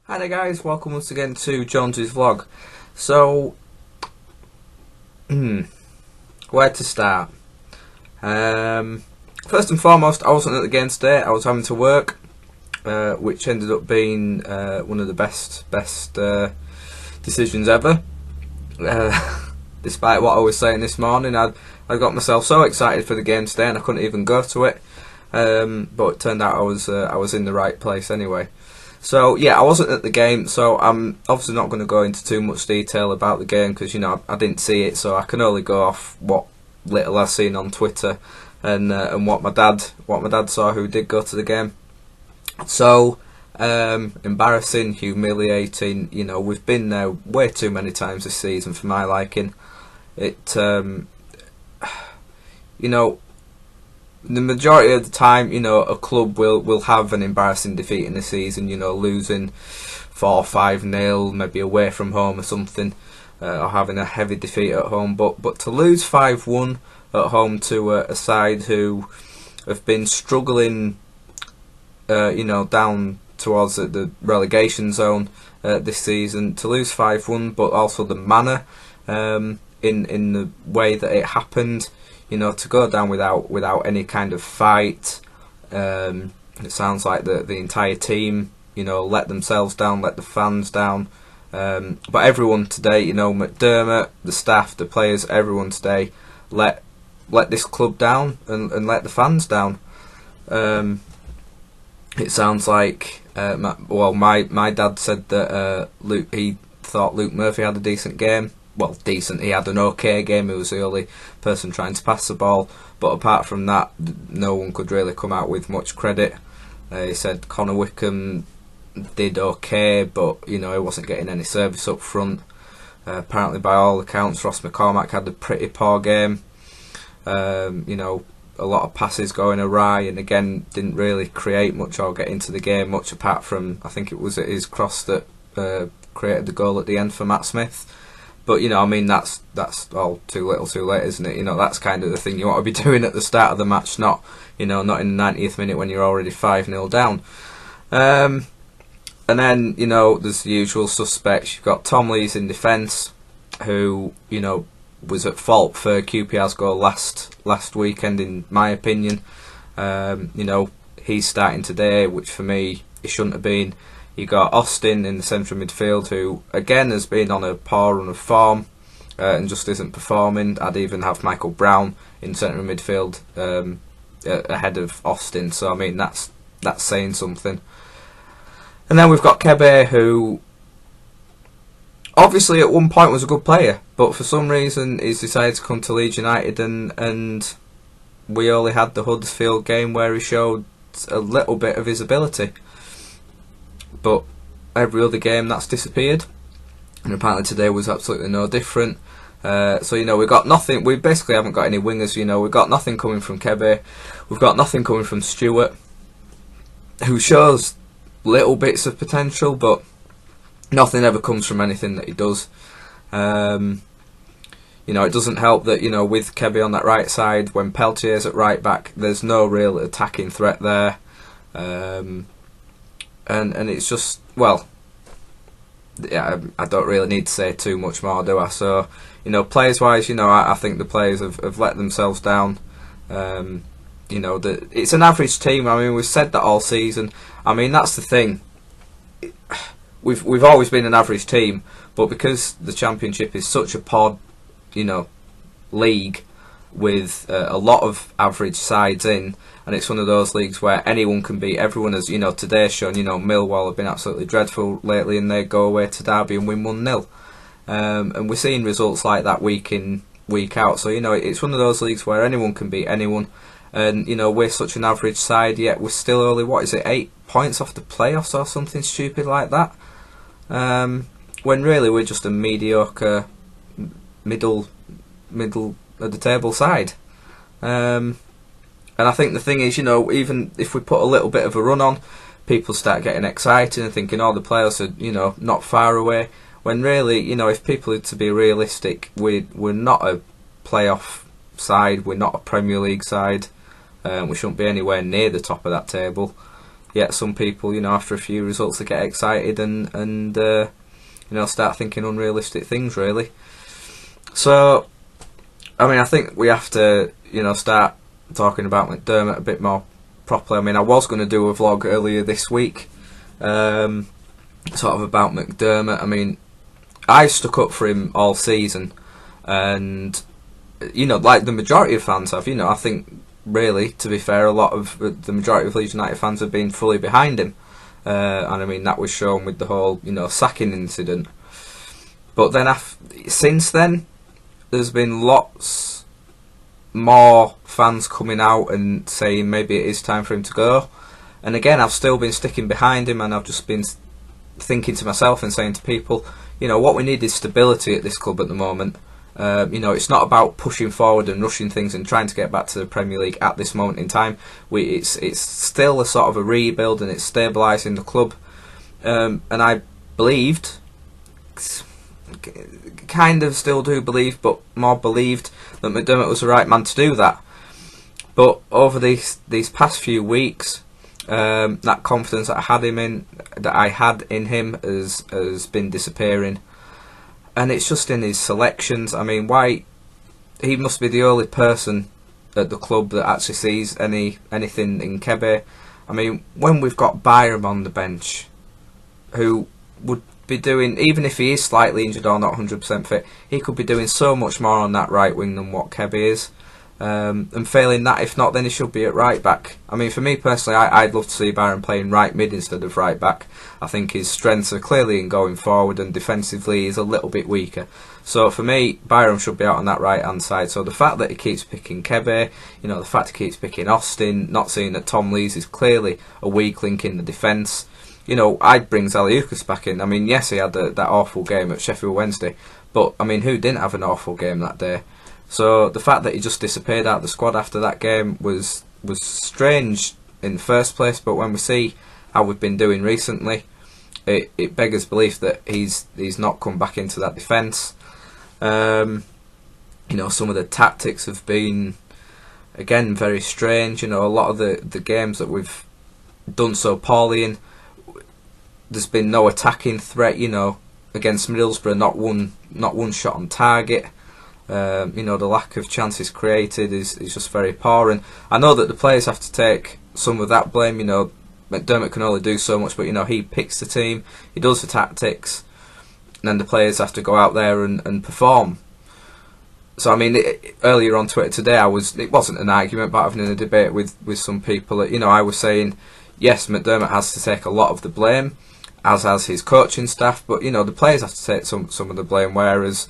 Hi there guys, welcome once again to Jonesy's vlog. So, where to start? First and foremost, I wasn't at the game today, I was having to work, which ended up being one of the best decisions ever. Despite what I was saying this morning, I got myself so excited for the game today and I couldn't even go to it. But it turned out I was in the right place anyway. So yeah, I wasn't at the game, so I'm obviously not going to go into too much detail about the game because I didn't see it, so I can only go off what little I've seen on Twitter and what my dad saw, who did go to the game. So embarrassing, humiliating. We've been there way too many times this season for my liking. The majority of the time, a club will have an embarrassing defeat in the season, losing 4-5-0, maybe away from home or something, or having a heavy defeat at home. But to lose 5-1 at home to a side who have been struggling, down towards the relegation zone this season, to lose 5-1, but also the manner in the way that it happened. To go down without any kind of fight. It sounds like the entire team, let themselves down, let the fans down. But everyone today, McDermott, the staff, the players, everyone today let this club down and let the fans down. It sounds like my dad said that he thought Luke Murphy had a decent game. Well, decent. He had an okay game. He was the only person trying to pass the ball, but apart from that, no one could really come out with much credit. He said Connor Wickham did okay, but he wasn't getting any service up front. Apparently, by all accounts, Ross McCormack had a pretty poor game. A lot of passes going awry, and again didn't really create much or get into the game much, apart from I think it was his cross that created the goal at the end for Matt Smith. But that's all too little too late, isn't it? That's kind of the thing you want to be doing at the start of the match, not in the 90th minute when you're already 5-0 down. And then there's the usual suspects. You've got Tom Lees in defence, who was at fault for QPR's goal last weekend, in my opinion. He's starting today, which for me he shouldn't have been. You got Austin in the central midfield, who again has been on a poor run of form and just isn't performing. I'd even have Michael Brown in central midfield ahead of Austin. So that's saying something. And then we've got Kebe, who obviously at one point was a good player, but for some reason he's decided to come to Leeds United, and we only had the Huddersfield game where he showed a little bit of his ability. But every other game that's disappeared, and apparently today was absolutely no different. So we've got nothing. We basically haven't got any wingers. We've got nothing coming from Kebe. We've got nothing coming from Stewart, who shows little bits of potential, but nothing ever comes from anything that he does. It doesn't help that with Kebe on that right side, when Peltier's at right back, there's no real attacking threat there. And it's just, well, yeah, I don't really need to say too much more, do I? So, players wise, I think the players have let themselves down. It's an average team. We've said that all season. That's the thing. We've always been an average team, but because the Championship is such a poor, league with a lot of average sides in, and it's one of those leagues where anyone can beat everyone, as today's shown. Millwall have been absolutely dreadful lately, and they go away to Derby and win 1-0, and we're seeing results like that week in, week out. So it's one of those leagues where anyone can beat anyone, and we're such an average side, yet we're still only 8 points off the playoffs or something stupid like that, when really we're just a mediocre middle of the table side. And I think the thing is, even if we put a little bit of a run on, people start getting excited and thinking, oh, the players are, not far away. When really, if people are to be realistic, we're not a playoff side, we're not a Premier League side, we shouldn't be anywhere near the top of that table. yet some people, after a few results, they get excited and start thinking unrealistic things, really. So, I mean, I think we have to, start talking about McDermott a bit more properly. I mean, I was going to do a vlog earlier this week, sort of about McDermott. I mean, I stuck up for him all season, and like the majority of fans have. I think really, to be fair, a lot of the majority of Leeds United fans have been fully behind him, and I mean that was shown with the whole sacking incident. But then since then, there's been lots more fans coming out and saying maybe it is time for him to go. And again, I've still been sticking behind him, and I've just been thinking to myself and saying to people, what we need is stability at this club at the moment. It's not about pushing forward and rushing things and trying to get back to the Premier League at this moment in time. It's still a sort of a rebuild, and it's stabilising the club. And I believed, kind of still do believe, but more believed that McDermott was the right man to do that. But over these past few weeks, that confidence that I had in him has been disappearing, and it's just in his selections. I mean, why he must be the only person at the club that actually sees anything in Kebe. I mean, when we've got Byram on the bench, who would be doing, even if he is slightly injured or not 100% fit, he could be doing so much more on that right wing than what Kebe is. And failing that, if not, then he should be at right back. I mean, for me personally, I'd love to see Byram playing right mid instead of right back. I think his strengths are clearly in going forward, and defensively he's a little bit weaker. So for me, Byram should be out on that right hand side. So the fact that he keeps picking Kebe, the fact he keeps picking Austin, not seeing that Tom Lees is clearly a weak link in the defence. I'd bring Zaliukas back in. I mean, yes, he had that awful game at Sheffield Wednesday, but I mean, who didn't have an awful game that day? So the fact that he just disappeared out of the squad after that game was strange in the first place. But when we see how we've been doing recently, it beggars belief that he's not come back into that defence. Some of the tactics have been, again, very strange. A lot of the games that we've done so poorly in, there's been no attacking threat. Against Middlesbrough, not one shot on target. The lack of chances created is just very poor, and I know that the players have to take some of that blame. McDermott can only do so much, but he picks the team, he does the tactics, and then the players have to go out there and perform. So I mean, earlier on Twitter today, it wasn't an argument, but having a debate with some people that I was saying, yes, McDermott has to take a lot of the blame, as has his coaching staff, but the players have to take some of the blame, whereas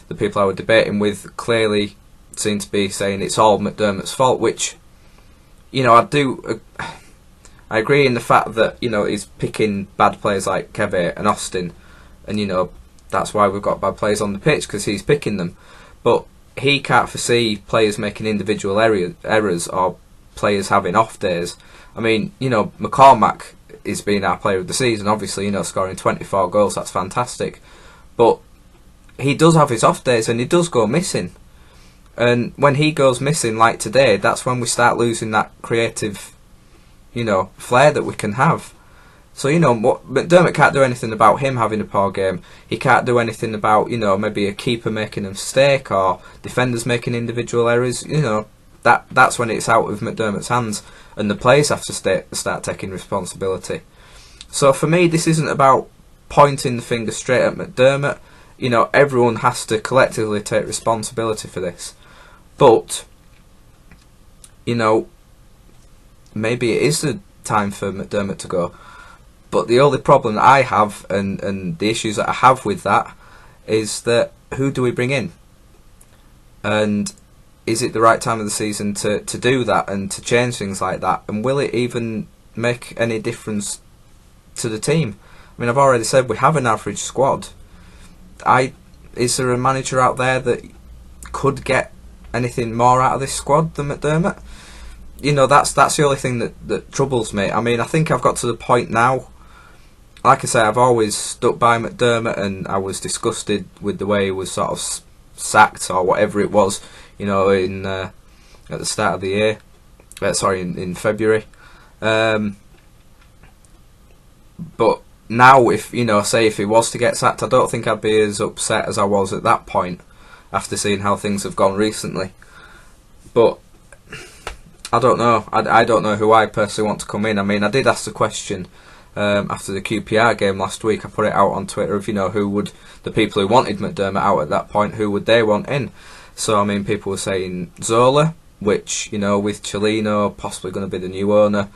the people I was debating with clearly seem to be saying it's all McDermott's fault, which, I agree in the fact that, he's picking bad players like Kebe and Austin, and, that's why we've got bad players on the pitch, because he's picking them. But he can't foresee players making individual errors or players having off days. I mean, McCormack is being our player of the season, obviously, scoring 24 goals, that's fantastic. But he does have his off days, and he does go missing. And when he goes missing, like today, that's when we start losing that creative, flair that we can have. So, McDermott can't do anything about him having a poor game. He can't do anything about, maybe a keeper making a mistake or defenders making individual errors. That's when it's out of McDermott's hands, and the players have to start taking responsibility. So for me, this isn't about pointing the finger straight at McDermott. Everyone has to collectively take responsibility for this. But, maybe it is the time for McDermott to go. But the only problem that I have, and the issues that I have with that, is that who do we bring in? And is it the right time of the season to do that and to change things like that? And will it even make any difference to the team? I mean, I've already said we have an average squad. Is there a manager out there that could get anything more out of this squad than McDermott? That's the only thing that troubles me. I mean, I think I've got to the point now. Like I say, I've always stuck by McDermott, and I was disgusted with the way he was sort of sacked or whatever it was. In at the start of the year. In February. But now, if say if he was to get sacked, I don't think I'd be as upset as I was at that point after seeing how things have gone recently. But I don't know. I don't know who I personally want to come in. I mean, I did ask the question after the QPR game last week. I put it out on Twitter of who would the people who wanted McDermott out at that point, who would they want in? So I mean, people were saying Zola, which with Cellino possibly going to be the new owner,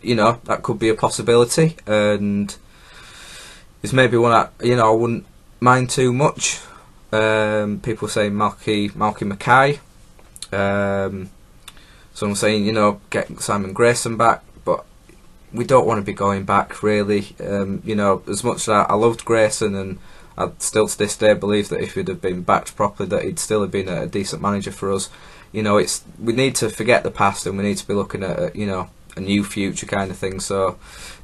that could be a possibility, and is maybe one I wouldn't mind too much. People saying Malky Mackay. Someone saying get Simon Grayson back, but we don't want to be going back really. As much as I loved Grayson, and I still to this day believe that if he'd have been backed properly, that he'd still have been a decent manager for us. We need to forget the past, and we need to be looking at a new future kind of thing. So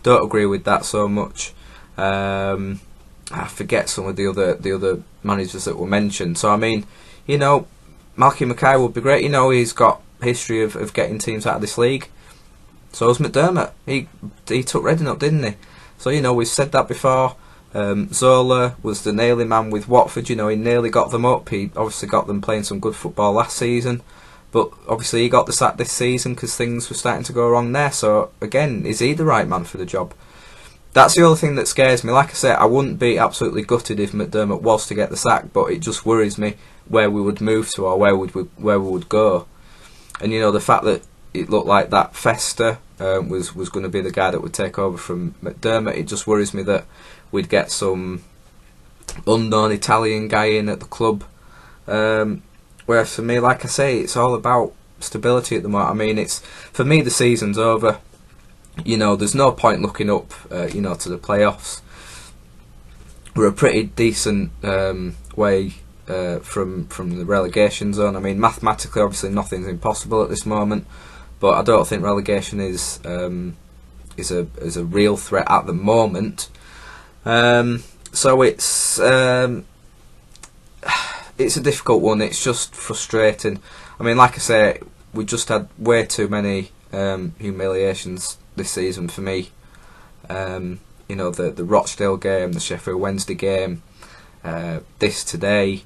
don't agree with that so much. I forget some of the other managers that were mentioned. So I mean, Malky Mackay would be great. He's got history of getting teams out of this league. So has McDermott. He took Reading up, didn't he? So we've said that before. Zola was the nailing man with Watford. He nearly got them up. He obviously got them playing some good football last season, but obviously he got the sack this season because things were starting to go wrong there. So again, is he the right man for the job? That's the other thing that scares me. Like I said, I wouldn't be absolutely gutted if McDermott was to get the sack, but it just worries me where we would move to, or where we would go. And the fact that it looked like that Festa was going to be the guy that would take over from McDermott, it just worries me that we'd get some unknown Italian guy in at the club. Whereas for me, like I say, it's all about stability at the moment. I mean, for me, the season's over. There's no point looking up, to the playoffs. We're a pretty decent way from the relegation zone. I mean, mathematically, obviously, nothing's impossible at this moment, but I don't think relegation is a real threat at the moment. So it's a difficult one. It's just frustrating. I mean, like I say, we just had way too many humiliations this season for me. The Rochdale game, the Sheffield Wednesday game, this today.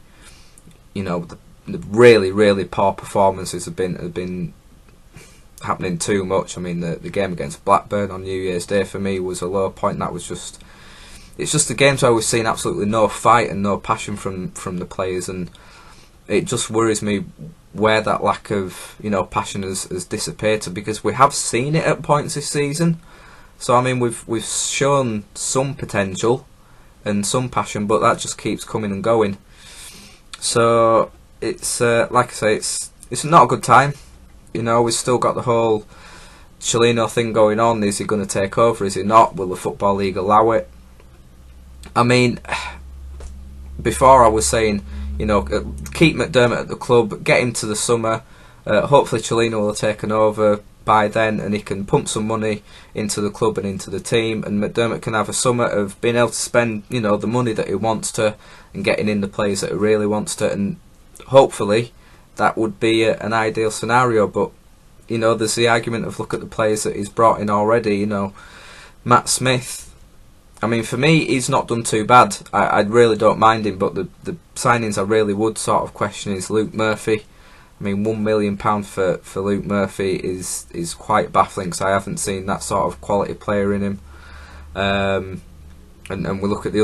The really, really poor performances have been happening too much. I mean, the game against Blackburn on New Year's Day for me was a low point. It's just the games where we've seen absolutely no fight and no passion from the players, and it just worries me where that lack of passion has dissipated, because we have seen it at points this season. So I mean, we've shown some potential and some passion, but that just keeps coming and going. So it's like I say, it's not a good time. We've still got the whole Cellino thing going on. Is he going to take over? Is he not? Will the Football League allow it? I mean, before I was saying, keep McDermott at the club, get him to the summer. Hopefully Cellino will have taken over by then, and he can pump some money into the club and into the team, and McDermott can have a summer of being able to spend, the money that he wants to, and getting in the players that he really wants to, and hopefully that would be an ideal scenario. But there's the argument of, look at the players that he's brought in already. Matt Smith, I mean, for me, he's not done too bad. I really don't mind him, but the signings I really would sort of question is Luke Murphy. I mean, £1 million for Luke Murphy is quite baffling, because I haven't seen that sort of quality player in him. And we look at the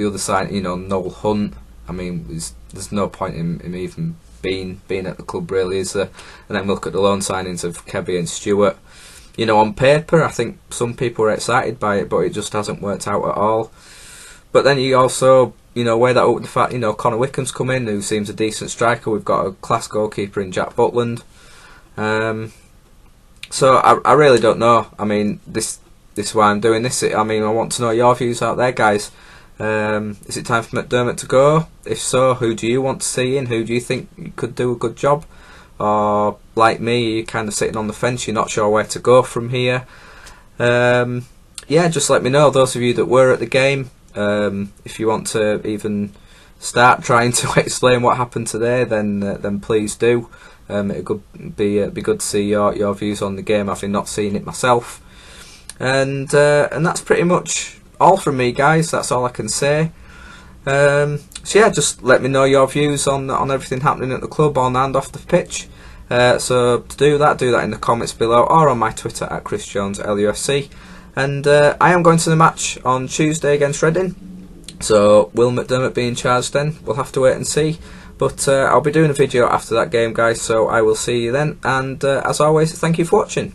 other side, Noel Hunt. I mean, there's no point in him even being at the club, really, is there? And then we look at the loan signings of Kebby and Stewart. On paper, I think some people are excited by it, but it just hasn't worked out at all. But then you also, weigh that up with the fact, Connor Wickham's come in, who seems a decent striker. We've got a class goalkeeper in Jack Butland. So I really don't know. I mean, this is why I'm doing this. I mean, I want to know your views out there, guys. Is it time for McDermott to go? If so, who do you want to see in? Who do you think could do a good job? Or, like me, you're kind of sitting on the fence, you're not sure where to go from here. Just let me know, those of you that were at the game, if you want to even start trying to explain what happened today, then please do. It could be good to see your views on the game, having not seen it myself. And that's pretty much all from me, guys. That's all I can say. So yeah, just let me know your views on everything happening at the club on and off the pitch. So to do that in the comments below or on my Twitter at ChrisJonesLUFC. And I am going to the match on Tuesday against Reading. So will McDermott be in charge then? We'll have to wait and see. But I'll be doing a video after that game, guys. So I will see you then. And as always, thank you for watching.